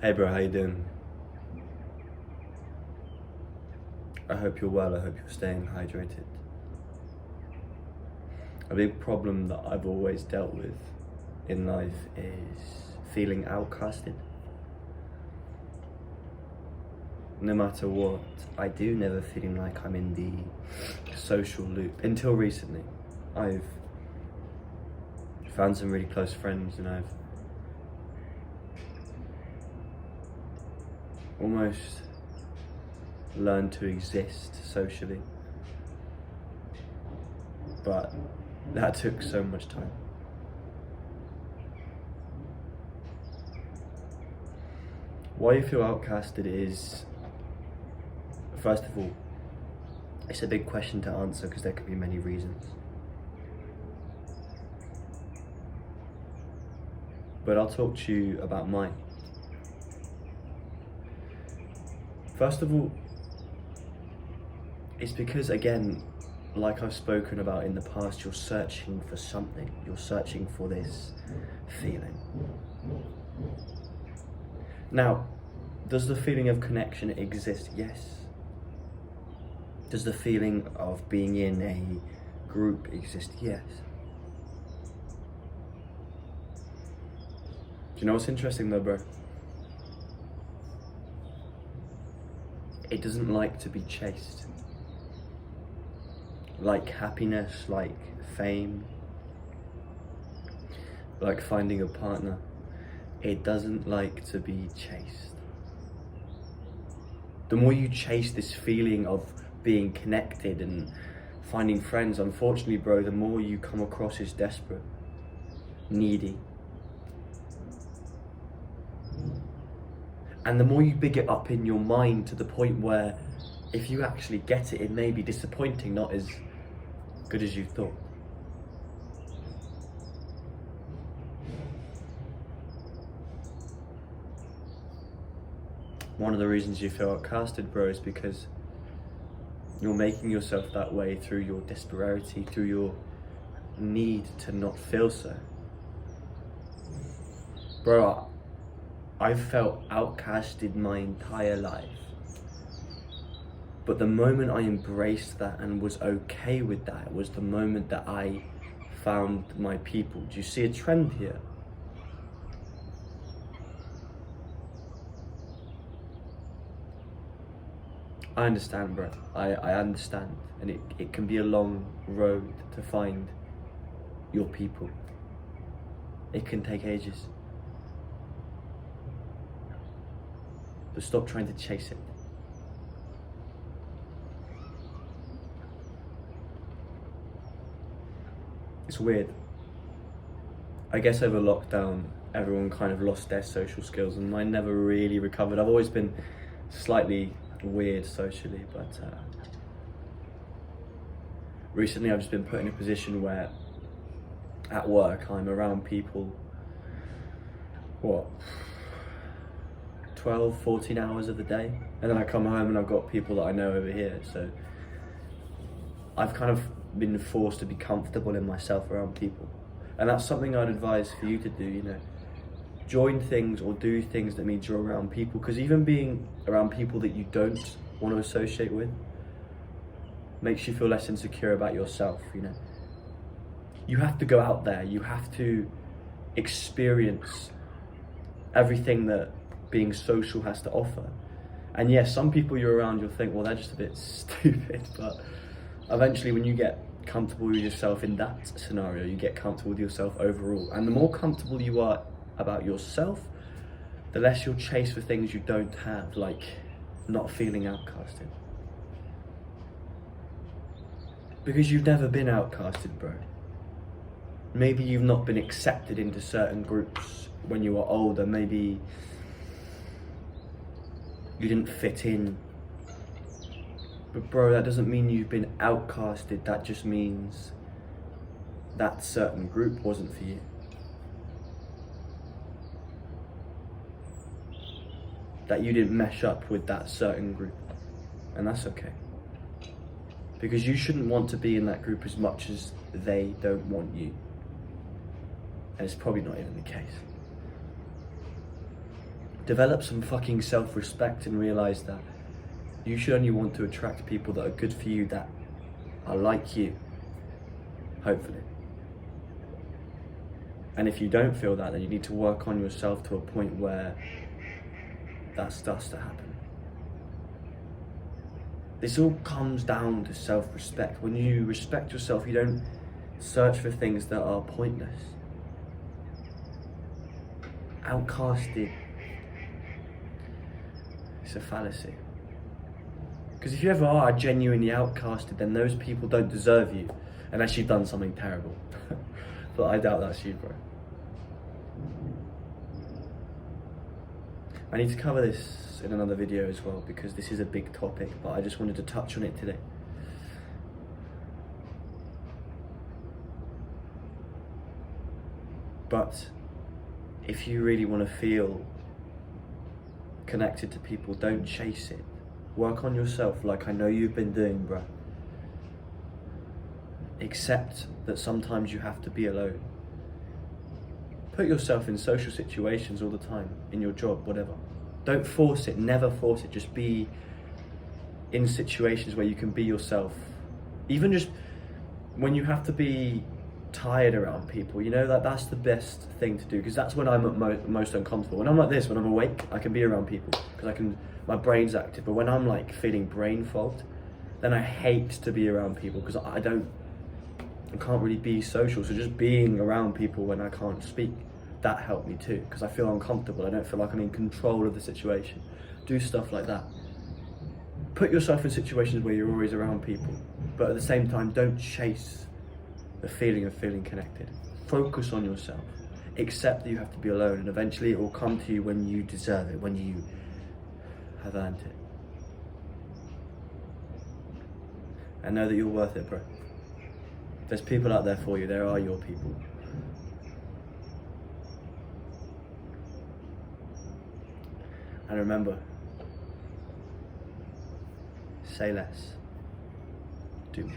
Hey bro, how you doing? I hope you're well, I hope you're staying hydrated. A big problem that I've always dealt with in life is feeling outcasted. No matter what I do, never feeling like I'm in the social loop. Until recently, I've found some really close friends and I've almost learned to exist socially. But that took so much time. Why you feel outcasted is, first of all, it's a big question to answer because there could be many reasons. But I'll talk to you about mine. First of all, it's because, again, like I've spoken about in the past, you're searching for something. You're searching for this feeling. Now, does the feeling of connection exist? Yes. Does the feeling of being in a group exist? Yes. Do you know what's interesting though, bro? It doesn't like to be chased. Like happiness, like fame, like finding a partner. It doesn't like to be chased. The more you chase this feeling of being connected and finding friends, unfortunately, bro, the more you come across as desperate, needy. And the more you big it up in your mind to the point where if you actually get it, it may be disappointing, not as good as you thought. One of the reasons you feel outcasted, bro, is because you're making yourself that way through your desperation, through your need to not feel so. Bro, I've felt outcasted my entire life. But the moment I embraced that and was okay with that was the moment that I found my people. Do you see a trend here? I understand, bro. I understand. And it can be a long road to find your people. It can take ages. But stop trying to chase it. It's weird. I guess over lockdown, everyone kind of lost their social skills and mine never really recovered. I've always been slightly weird socially, but recently I've just been put in a position where at work I'm around people, 12, 14 hours of the day, and then I come home and I've got people that I know over here, so I've kind of been forced to be comfortable in myself around people. And that's something I'd advise for you to do, you know. Join things or do things that means you're around people, because even being around people that you don't want to associate with makes you feel less insecure about yourself, you know. You have to go out there, you have to experience everything that being social has to offer. And yes, some people you're around, you'll think, well, they're just a bit stupid, but eventually when you get comfortable with yourself in that scenario, you get comfortable with yourself overall. And the more comfortable you are about yourself, the less you'll chase for things you don't have, like not feeling outcasted. Because you've never been outcasted, bro. Maybe you've not been accepted into certain groups when you were older. Maybe you didn't fit in. But bro, that doesn't mean you've been outcasted. That just means that certain group wasn't for you. That you didn't mesh up with that certain group. And that's okay. Because you shouldn't want to be in that group as much as they don't want you. And it's probably not even the case. Develop some fucking self-respect and realise that you should only want to attract people that are good for you, that are like you, hopefully. And if you don't feel that, then you need to work on yourself to a point where that starts to happen. This all comes down to self-respect. When you respect yourself, you don't search for things that are pointless. Outcasted. It's a fallacy. Because if you ever are genuinely outcasted, then those people don't deserve you unless you've done something terrible. But I doubt that's you, bro. I need to cover this in another video as well, because this is a big topic, but I just wanted to touch on it today. But if you really want to feel connected to people, don't chase it. Work on yourself like I know you've been doing, bruh. Accept that sometimes you have to be alone. Put yourself in social situations all the time, in your job, whatever. Don't force it, never force it. Just be in situations where you can be yourself. Even just when you have to be tired around people, you know, that's the best thing to do, because that's when I'm at most uncomfortable. When I'm like this, when I'm awake, I can be around people because my brain's active. But when I'm like feeling brain fogged, then I hate to be around people because I can't really be social. So just being around people when I can't speak, that helped me too, because I feel uncomfortable. I don't feel like I'm in control of the situation. Do stuff like that. Put yourself in situations where you're always around people, but at the same time, don't chase the feeling of feeling connected. Focus on yourself. Accept that you have to be alone, and eventually it will come to you when you deserve it, when you have earned it. And know that you're worth it, bro. There's people out there for you. There are your people. And remember, say less, do more.